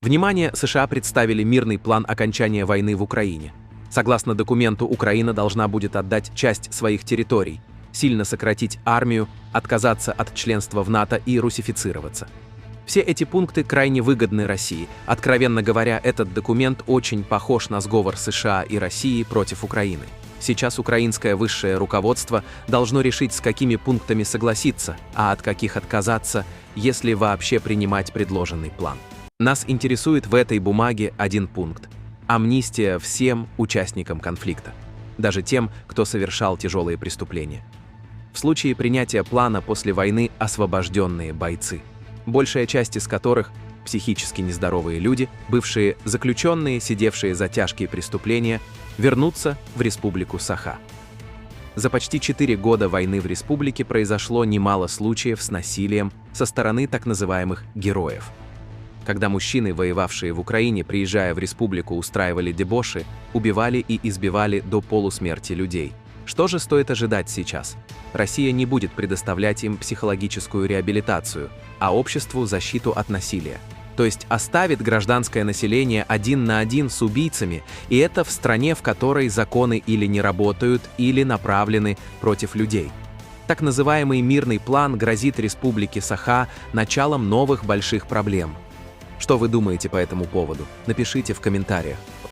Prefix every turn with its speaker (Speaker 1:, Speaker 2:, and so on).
Speaker 1: Внимание, США представили мирный план окончания войны в Украине. Согласно документу, Украина должна будет отдать часть своих территорий, сильно сократить армию, отказаться от членства в НАТО и русифицироваться. Все эти пункты крайне выгодны России. Откровенно говоря, этот документ очень похож на сговор США и России против Украины. Сейчас украинское высшее руководство должно решить, с какими пунктами согласиться, а от каких отказаться, если вообще принимать предложенный план. Нас интересует в этой бумаге один пункт – амнистия всем участникам конфликта, даже тем, кто совершал тяжелые преступления. В случае принятия плана после войны освобожденные бойцы, большая часть из которых – психически нездоровые люди, бывшие заключенные, сидевшие за тяжкие преступления, вернутся в Республику Саха. За почти 4 года войны в республике произошло немало случаев с насилием со стороны так называемых героев. Когда мужчины, воевавшие в Украине, приезжая в республику, устраивали дебоши, убивали и избивали до полусмерти людей. Что же стоит ожидать сейчас? Россия не будет предоставлять им психологическую реабилитацию, а обществу защиту от насилия. То есть оставит гражданское население один на один с убийцами, и это в стране, в которой законы или не работают, или направлены против людей. Так называемый мирный план грозит Республике Саха началом новых больших проблем. Что вы думаете по этому поводу? Напишите в комментариях.